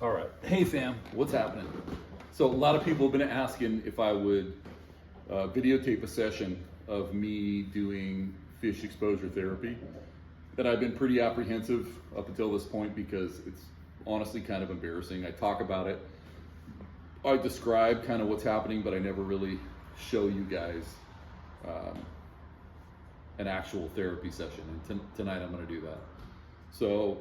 All right. Hey fam, what's happening? So a lot of people have been asking if I would videotape a session of me doing fish exposure therapy. That I've been pretty apprehensive up until this point because it's honestly kind of embarrassing. I talk about it, I describe kind of what's happening, but I never really show you guys an actual therapy session. And tonight I'm going to do that. So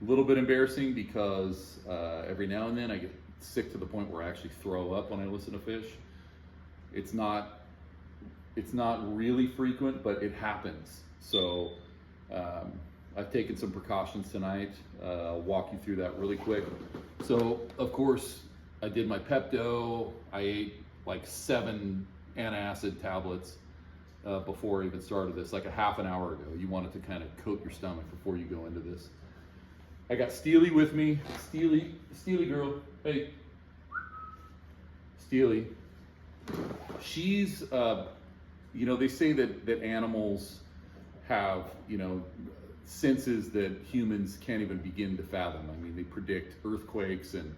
a little bit embarrassing because every now and then I get sick to the point where I actually throw up when I listen to fish. It's not really frequent, but it happens. So I've taken some precautions tonight. I'll walk you through that really quick. So of course I did my Pepto. I ate like 7 antacid tablets before I even started this, like a half an hour ago. You want it to kind of coat your stomach before you go into this. I got Steely with me. Steely girl, hey. Steely. She's, they say that animals have, senses that humans can't even begin to fathom. I mean, they predict earthquakes and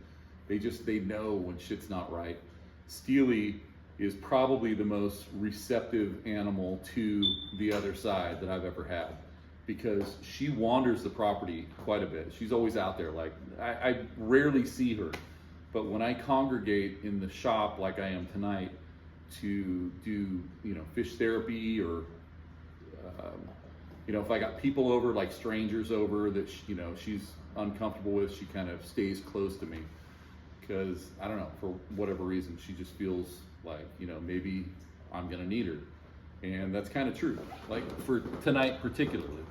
they know when shit's not right. Steely is probably the most receptive animal to the other side that I've ever had, because she wanders the property quite a bit. She's always out there. Like I rarely see her, but when I congregate in the shop like I am tonight to do fish therapy, or if I got people over, like strangers over that she's uncomfortable with, she kind of stays close to me, because I don't know, for whatever reason she just feels like maybe I'm gonna need her. And that's kind of true, like for tonight particularly.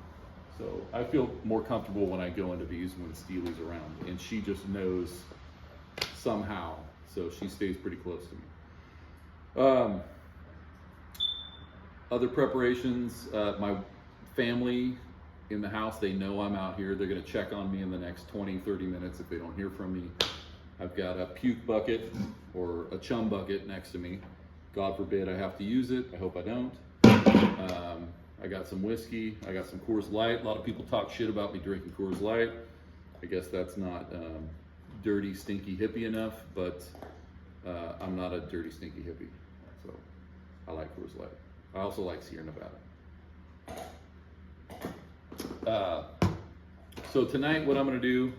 So I feel more comfortable when I go into these when Steely's around, and she just knows somehow, so she stays pretty close to me. Other preparations, my family in the house, they know I'm out here. They're gonna check on me in the next 20-30 minutes if they don't hear from me. I've got a puke bucket or a chum bucket next to me. God forbid I have to use it. I hope I don't. I got some whiskey. I got some Coors Light. A lot of people talk shit about me drinking Coors Light. I guess that's not dirty, stinky hippie enough, but I'm not a dirty, stinky hippie. So I like Coors Light. I also like Sierra Nevada. So tonight what I'm gonna do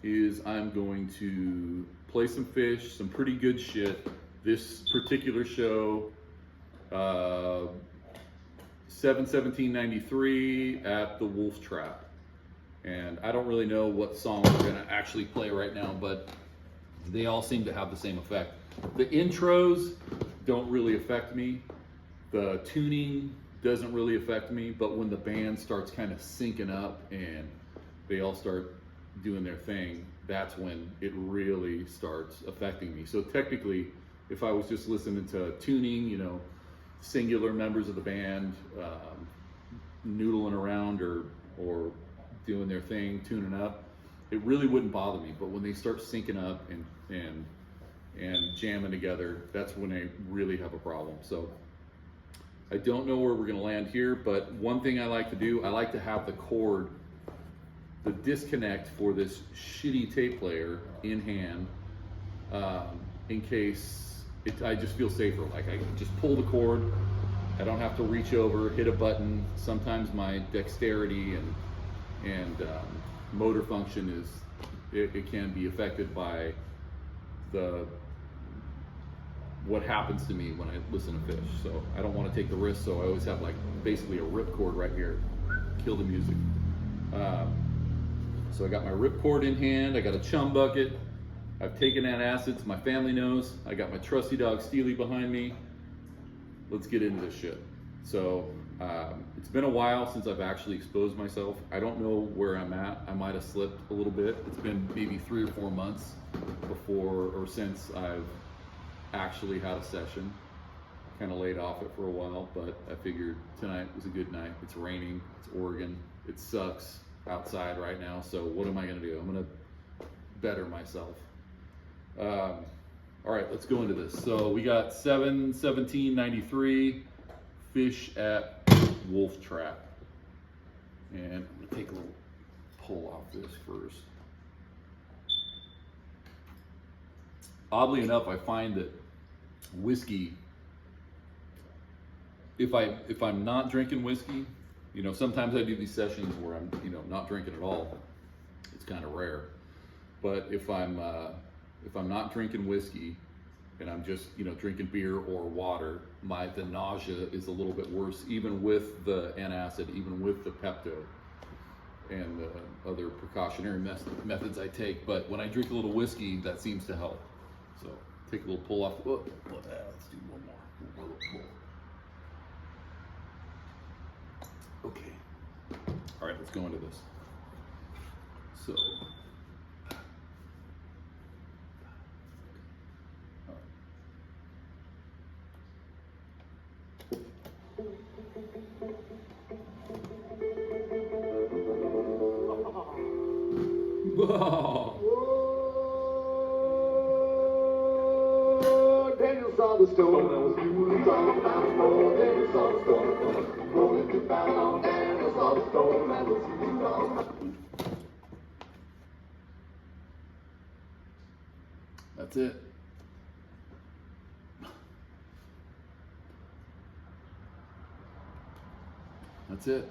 is I'm going to play some fish, some pretty good shit. This particular show, 7/17/93 at the Wolf Trap. And I don't really know what song we're gonna actually play right now, but they all seem to have the same effect. The intros don't really affect me. The tuning doesn't really affect me, but when the band starts kind of syncing up and they all start doing their thing, that's when it really starts affecting me. So technically, if I was just listening to tuning, singular members of the band noodling around or doing their thing, tuning up, it really wouldn't bother me. But when they start syncing up and jamming together, that's when I really have a problem. So I don't know where we're gonna land here, but one thing I like to do, I like to have the cord, the disconnect for this shitty tape player in hand, in case I just feel safer. Like I can just pull the cord, I don't have to reach over, hit a button. Sometimes my dexterity and motor function it can be affected by what happens to me when I listen to fish. So I don't want to take the risk, so I always have like basically a rip cord right here, kill the music. So I got my rip cord in hand, I got a chum bucket, I've taken antacids, my family knows, I got my trusty dog Steely behind me. Let's get into this shit. So it's been a while since I've actually exposed myself. I don't know where I'm at. I might have slipped a little bit. It's been maybe 3 or 4 months before or since I've actually had a session. Kind of laid off it for a while, but I figured tonight was a good night. It's raining, it's Oregon, it sucks outside right now, so what am I gonna do? I'm gonna better myself. All right, let's go into this. So we got 7/17/93 fish at Wolf Trap, and I'm gonna take a little pull off this first. Oddly enough, I find that whiskey, if I'm not drinking whiskey, you know, sometimes I do these sessions where I'm, you know, not drinking at all. It's kind of rare. But if I'm not drinking whiskey and I'm just, you know, drinking beer or water, the nausea is a little bit worse, even with the antacid, even with the Pepto and the other precautionary methods I take. But when I drink a little whiskey, that seems to help. So take a little pull off. Oh, let's do one more. One more pull. Okay. All right, let's go into this. So. Whoa. Whoa, Daniel saw the storm that was fueling all about. Oh, Daniel saw the storm rolling to Babylon. Daniel saw the storm that was fueling all about. That's it. That's it.